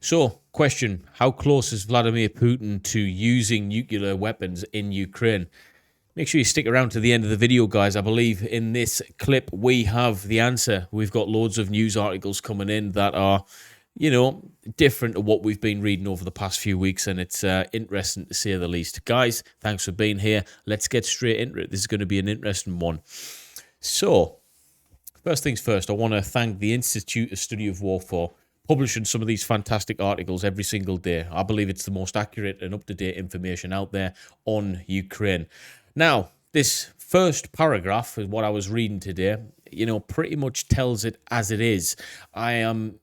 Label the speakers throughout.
Speaker 1: So, question, how close is Vladimir Putin to using nuclear weapons in Ukraine? Make sure you stick around to the end of the video, guys. I believe in this clip we have the answer. We've got loads of news articles coming in that are, different to what we've been reading over the past few weeks, and it's interesting to say the least. Guys, thanks for being here. Let's get straight into it. This is going to be an interesting one. So, first things first, I want to thank the Institute of Study of War for publishing some of these fantastic articles every single day. I believe it's the most accurate and up-to-date information out there on Ukraine. Now, this first paragraph is what I was reading today, pretty much tells it as it is. I am,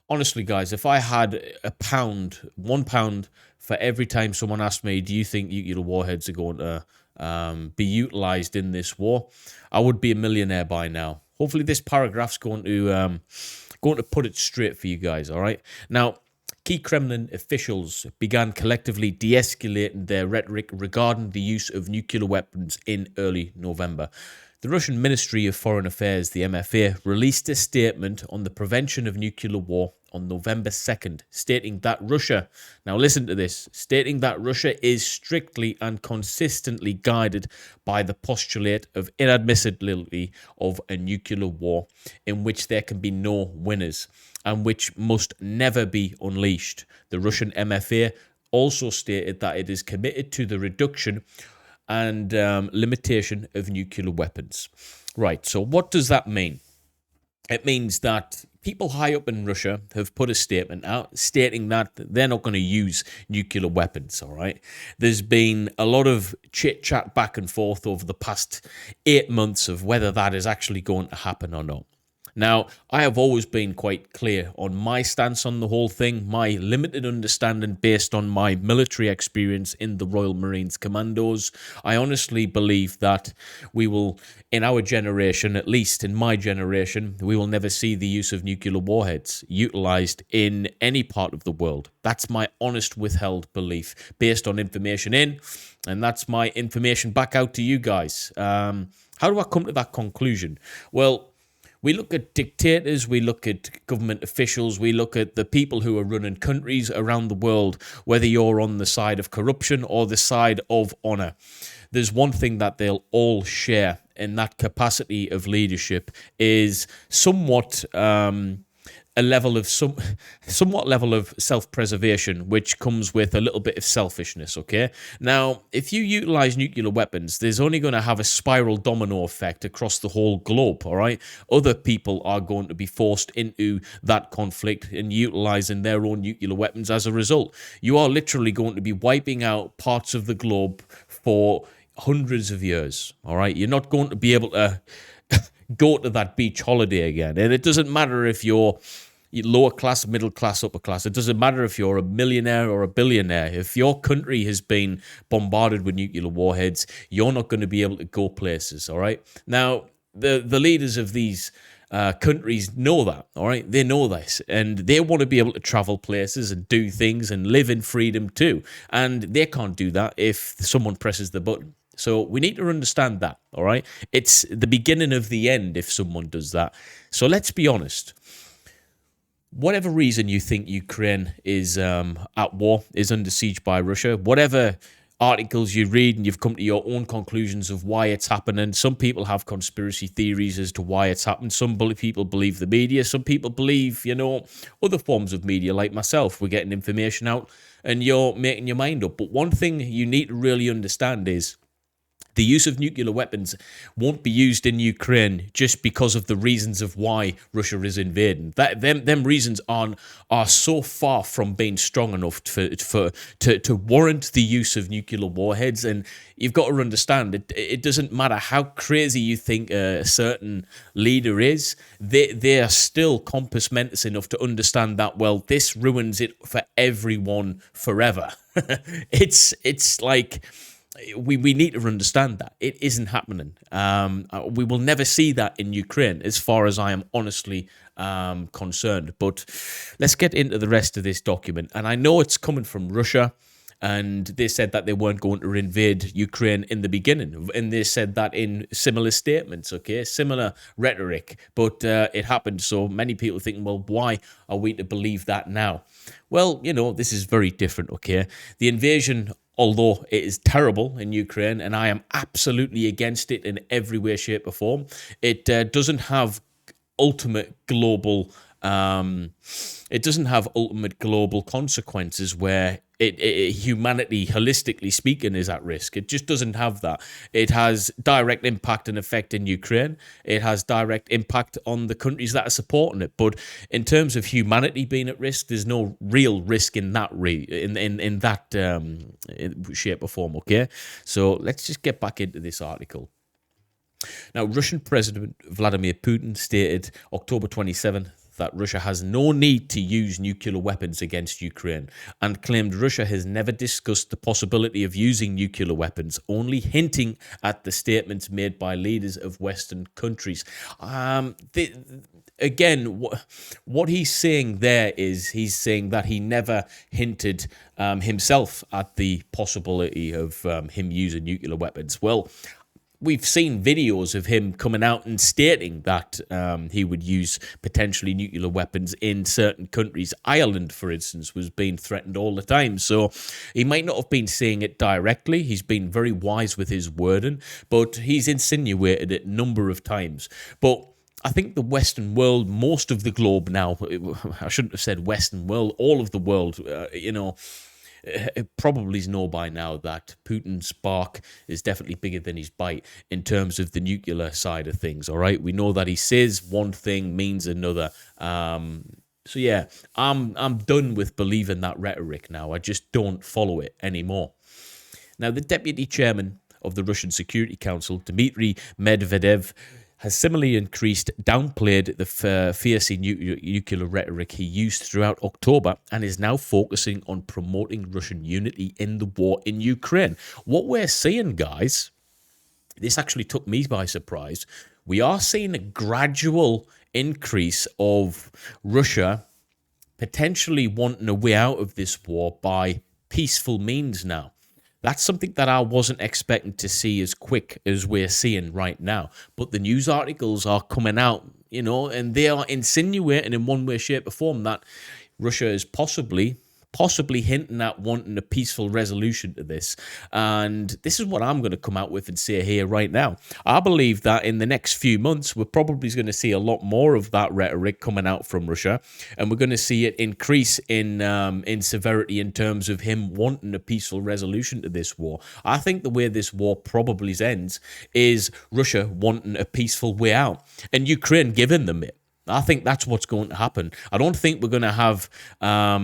Speaker 1: honestly, guys, if I had £1 for every time someone asked me, do you think nuclear warheads are going to be utilized in this war, I would be a millionaire by now. Hopefully this paragraph's going to put it straight for you guys, all right? Now, key Kremlin officials began collectively de-escalating their rhetoric regarding the use of nuclear weapons in early November. The Russian Ministry of Foreign Affairs, the MFA, released a statement on the prevention of nuclear war on November 2nd, stating that Russia, now listen to this, stating that Russia is strictly and consistently guided by the postulate of inadmissibility of a nuclear war in which there can be no winners and which must never be unleashed. The Russian MFA also stated that it is committed to the reduction and limitation of nuclear weapons. Right, so what does that mean? It means that people high up in Russia have put a statement out stating that they're not going to use nuclear weapons, all right? There's been a lot of chit-chat back and forth over the past 8 months of whether that is actually going to happen or not. Now, I have always been quite clear on my stance on the whole thing, my limited understanding based on my military experience in the Royal Marines Commandos. I honestly believe that we will, in our generation, at least in my generation, we will never see the use of nuclear warheads utilized in any part of the world. That's my honest withheld belief based on information in, and that's my information back out to you guys. How do I come to that conclusion? Well, we look at dictators, we look at government officials, we look at the people who are running countries around the world, whether you're on the side of corruption or the side of honor. There's one thing that they'll all share in that capacity of leadership is somewhat a level of somewhat level of self-preservation, which comes with a little bit of selfishness, okay? Now, if you utilize nuclear weapons, there's only going to have a spiral domino effect across the whole globe, all right? Other people are going to be forced into that conflict and utilizing their own nuclear weapons as a result. You are literally going to be wiping out parts of the globe for hundreds of years, all right? You're not going to be able to go to that beach holiday again. And it doesn't matter if you're lower class, middle class, upper class. It doesn't matter if you're a millionaire or a billionaire. If your country has been bombarded with nuclear warheads, you're not going to be able to go places, all right? Now, the leaders of these countries know that, all right? They know this, and they want to be able to travel places and do things and live in freedom too. And they can't do that if someone presses the button. So we need to understand that, all right? It's the beginning of the end if someone does that. So let's be honest. Whatever reason you think Ukraine is at war, is under siege by Russia, whatever articles you read and you've come to your own conclusions of why it's happening. Some people have conspiracy theories as to why it's happened. Some people believe the media. Some people believe, other forms of media like myself. We're getting information out and you're making your mind up. But one thing you need to really understand is the use of nuclear weapons won't be used in Ukraine just because of the reasons of why Russia is invading. Them reasons are so far from being strong enough to warrant the use of nuclear warheads. And you've got to understand, it doesn't matter how crazy you think a certain leader is, they are still compass mentis enough to understand that, well, this ruins it for everyone forever. It's like... We need to understand that. It isn't happening. We will never see that in Ukraine, as far as I am honestly concerned. But let's get into the rest of this document. And I know it's coming from Russia. And they said that they weren't going to invade Ukraine in the beginning. And they said that in similar statements, okay? Similar rhetoric. But it happened. So many people thinking, well, why are we to believe that now? Well, this is very different, okay? The invasion, although it is terrible in Ukraine, and I am absolutely against it in every way, shape, or form, it doesn't have ultimate global consequences where humanity, holistically speaking, is at risk. It just doesn't have that. It has direct impact and effect in Ukraine. It has direct impact on the countries that are supporting it. But in terms of humanity being at risk, there's no real risk in that shape or form. Okay, so let's just get back into this article. Now, Russian President Vladimir Putin stated October 27th that Russia has no need to use nuclear weapons against Ukraine and claimed Russia has never discussed the possibility of using nuclear weapons, only hinting at the statements made by leaders of Western countries. Again, what he's saying there is he's saying that he never hinted himself at the possibility of him using nuclear weapons. Well, we've seen videos of him coming out and stating that he would use potentially nuclear weapons in certain countries. Ireland, for instance, was being threatened all the time. So he might not have been saying it directly. He's been very wise with his wording, but he's insinuated it a number of times. But I think the Western world, most of the globe now, I shouldn't have said Western world, all of the world, it probably know by now that Putin's bark is definitely bigger than his bite in terms of the nuclear side of things, all right? We know that he says one thing means another. So yeah, I'm done with believing that rhetoric now. I just don't follow it anymore. Now, the deputy chairman of the Russian Security Council, Dmitry Medvedev, has similarly downplayed the fierce nuclear rhetoric he used throughout October and is now focusing on promoting Russian unity in the war in Ukraine. What we're seeing, guys, this actually took me by surprise. We are seeing a gradual increase of Russia potentially wanting a way out of this war by peaceful means now. That's something that I wasn't expecting to see as quick as we're seeing right now. But the news articles are coming out, and they are insinuating in one way, shape, or form that Russia is possibly hinting at wanting a peaceful resolution to this. And this is what I'm going to come out with and say here right now. I believe that in the next few months, we're probably going to see a lot more of that rhetoric coming out from Russia. And we're going to see it increase in severity in terms of him wanting a peaceful resolution to this war. I think the way this war probably ends is Russia wanting a peaceful way out and Ukraine giving them it. I think that's what's going to happen. I don't think we're going to have, a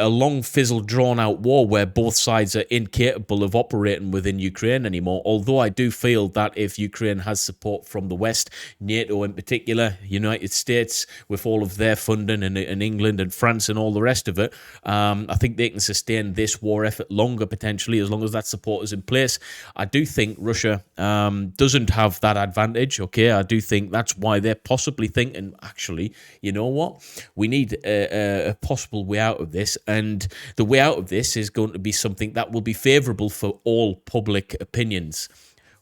Speaker 1: long, fizzled, drawn-out war where both sides are incapable of operating within Ukraine anymore, although I do feel that if Ukraine has support from the West, NATO in particular, United States, with all of their funding, and England and France and all the rest of it, I think they can sustain this war effort longer, potentially, as long as that support is in place. I do think Russia doesn't have that advantage, okay? I do think that's why they're possibly thinking, actually, you know what? We need a possible way out of this, and the way out of this is going to be something that will be favourable for all public opinions.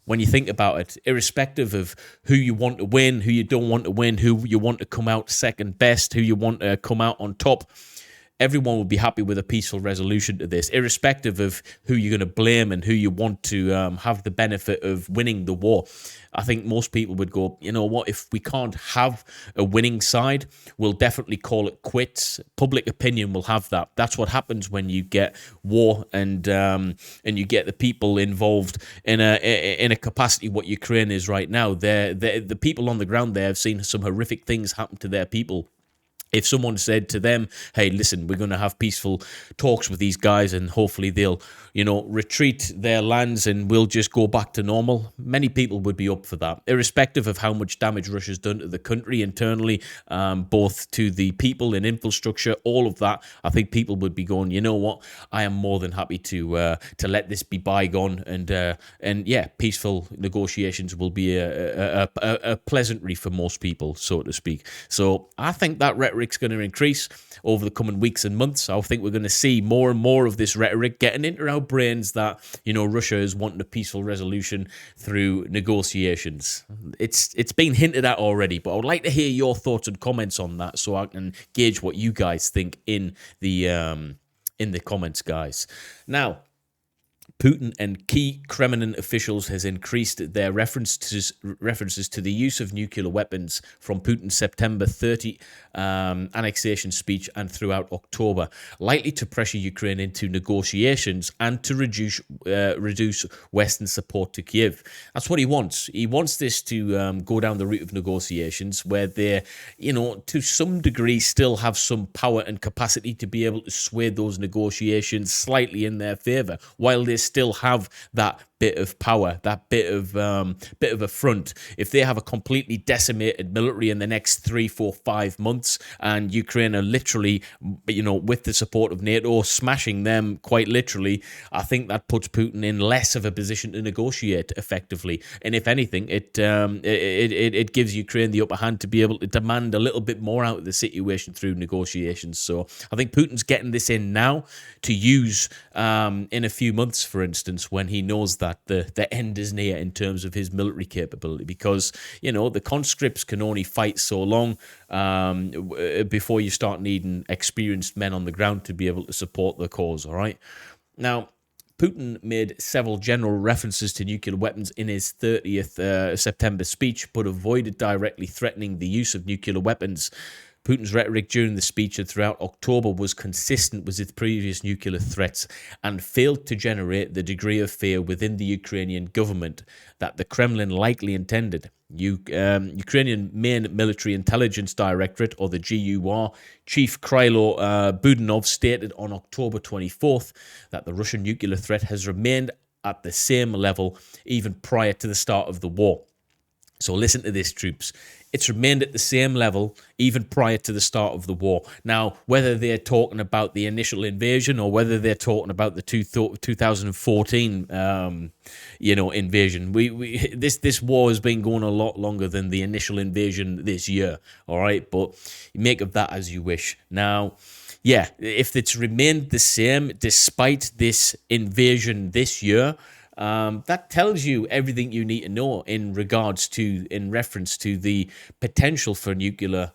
Speaker 1: When you think about it, irrespective of who you want to win, who you don't want to win, who you want to come out second best, who you want to come out on top, everyone will be happy with a peaceful resolution to this, irrespective of who you're going to blame and who you want to have the benefit of winning the war. I think most people would go, you know what, if we can't have a winning side, we'll definitely call it quits. Public opinion will have that. That's what happens when you get war and you get the people involved in a capacity what Ukraine is right now. The people on the ground there have seen some horrific things happen to their people. If someone said to them, hey, listen, we're going to have peaceful talks with these guys and hopefully they'll, retreat their lands and we'll just go back to normal, many people would be up for that, irrespective of how much damage Russia's done to the country internally, both to the people and infrastructure, all of that. I think people would be going, you know what, I am more than happy to let this be bygone, and yeah, peaceful negotiations will be a pleasantry for most people, so to speak. So I think that rhetoric rhetoric's going to increase over the coming weeks and months. I think we're going to see more and more of this rhetoric getting into our brains that, Russia is wanting a peaceful resolution through negotiations. It's been hinted at already, but I would like to hear your thoughts and comments on that so I can gauge what you guys think in the comments, guys. Now, Putin and key Kremlin officials has increased their references to the use of nuclear weapons from Putin's September 30 annexation speech and throughout October, likely to pressure Ukraine into negotiations and to reduce Western support to Kiev. That's what he wants. He wants this to go down the route of negotiations where they, to some degree still have some power and capacity to be able to sway those negotiations slightly in their favor, while they still have that bit of power, that bit of a front. If they have a completely decimated military in the next 3, 4, 5 months, and Ukraine are literally, with the support of NATO, smashing them quite literally, I think that puts Putin in less of a position to negotiate effectively. And if anything, it gives Ukraine the upper hand to be able to demand a little bit more out of the situation through negotiations. So I think Putin's getting this in now to use in a few months, for instance, when he knows that the end is near in terms of his military capability, because the conscripts can only fight so long before you start needing experienced men on the ground to be able to support the cause. All right, now Putin made several general references to nuclear weapons in his 30th September speech, but avoided directly threatening the use of nuclear weapons. Putin's rhetoric during the speech and throughout October was consistent with his previous nuclear threats and failed to generate the degree of fear within the Ukrainian government that the Kremlin likely intended. Ukrainian Main Military Intelligence Directorate, or the GUR, Chief Krylo Budanov stated on October 24th that the Russian nuclear threat has remained at the same level even prior to the start of the war. So listen to this, troops. It's remained at the same level even prior to the start of the war. Now, whether they're talking about the initial invasion or whether they're talking about the 2014, invasion, this war has been going a lot longer than the initial invasion this year. All right, but make of that as you wish. Now, yeah, if it's remained the same despite this invasion this year, that tells you everything you need to know in reference to the potential for nuclear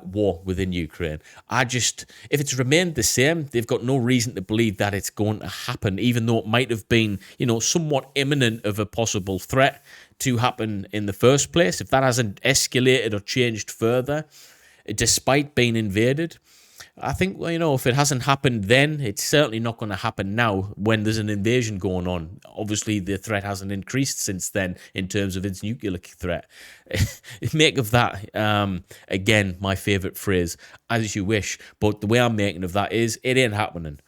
Speaker 1: war within Ukraine. If it's remained the same, they've got no reason to believe that it's going to happen, even though it might have been, somewhat imminent of a possible threat to happen in the first place. If that hasn't escalated or changed further, despite being invaded, I think, if it hasn't happened then, it's certainly not going to happen now when there's an invasion going on. Obviously, the threat hasn't increased since then in terms of its nuclear threat. Make of that, again, my favourite phrase, as you wish. But the way I'm making of that is, it ain't happening.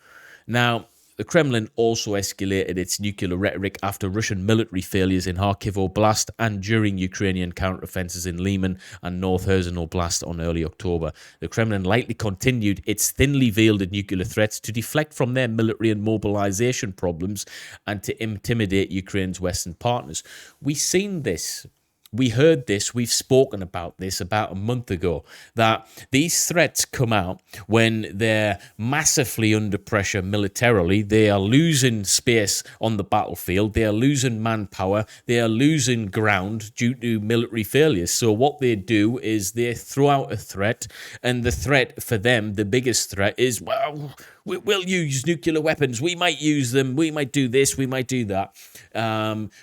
Speaker 1: Now, the Kremlin also escalated its nuclear rhetoric after Russian military failures in Kharkiv Oblast and during Ukrainian counteroffensives in Lyman and North Kherson Oblast on early October. The Kremlin likely continued its thinly veiled nuclear threats to deflect from their military and mobilization problems and to intimidate Ukraine's Western partners. We've seen this. We heard this, we've spoken about this about a month ago, that these threats come out when they're massively under pressure militarily. They are losing space on the battlefield, they are losing manpower, they are losing ground due to military failures. So what they do is they throw out a threat, and the threat for them, the biggest threat is, well, we'll use nuclear weapons, we might use them, we might do this, we might do that,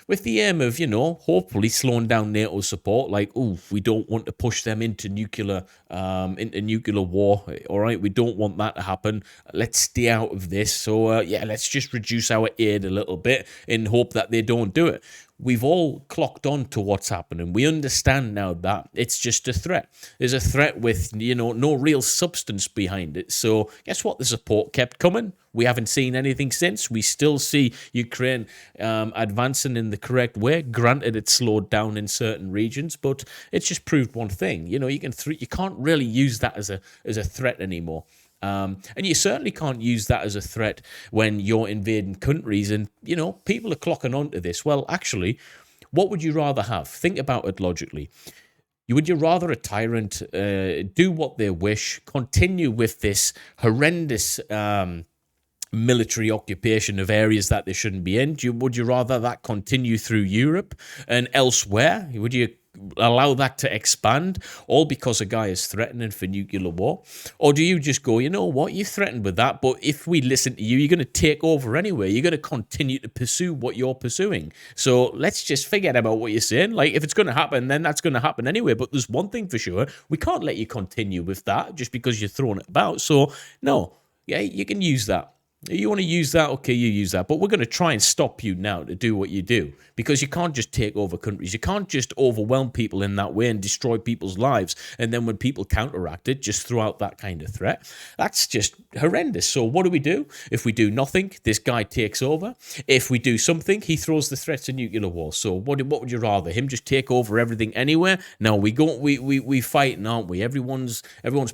Speaker 1: with the aim of, hopefully slowing down NATO's support. Like, we don't want to push them into nuclear war, all right? We don't want that to happen. Let's stay out of this. So, let's just reduce our aid a little bit in hope that they don't do it. We've all clocked on to what's happening. We understand now that it's just a threat. There's a threat with, no real substance behind it. So guess what? The support kept coming. We haven't seen anything since. We still see Ukraine advancing in the correct way. Granted, it's slowed down in certain regions, but it's just proved one thing. You can't really use that as a threat anymore. And you certainly can't use that as a threat when you're invading countries and, people are clocking on to this. Well, actually, what would you rather have? Think about it logically. Would you rather a tyrant do what they wish, continue with this horrendous military occupation of areas that they shouldn't be in? Would you rather that continue through Europe and elsewhere? Would you allow that to expand, all because a guy is threatening for nuclear war? Or do you just go, you know what, you threatened with that, but if we listen to you, you're going to take over anyway. You're going to continue to pursue what you're pursuing. So let's just forget about what you're saying. Like, if it's going to happen, then that's going to happen anyway. But there's one thing for sure, we can't let you continue with that just because you're throwing it about. So no, yeah, you can use that. You want to use that? Okay, you use that. But we're going to try and stop you now to do what you do, because you can't just take over countries. You can't just overwhelm people in that way and destroy people's lives. And then when people counteract it, just throw out that kind of threat. That's just horrendous. So what do? If we do nothing, this guy takes over. If we do something, he throws the threat to nuclear war. So what would you rather? Him just take over everything anywhere? No, we fighting, aren't we? Everyone's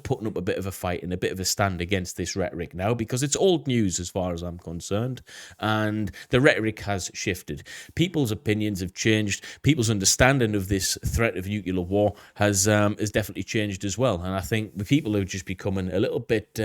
Speaker 1: putting up a bit of a fight and a bit of a stand against this rhetoric now, because it's old news as far as I'm concerned, and the rhetoric has shifted. People's opinions have changed. People's understanding of this threat of nuclear war has definitely changed as well. And I think the people are just becoming a little bit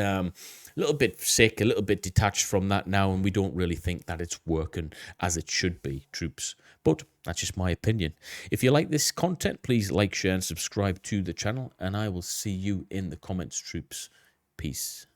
Speaker 1: sick, a little bit detached from that now, and we don't really think that it's working as it should be, troops. But that's just my opinion. If you like this content, please like, share, and subscribe to the channel, and I will see you in the comments, troops. Peace.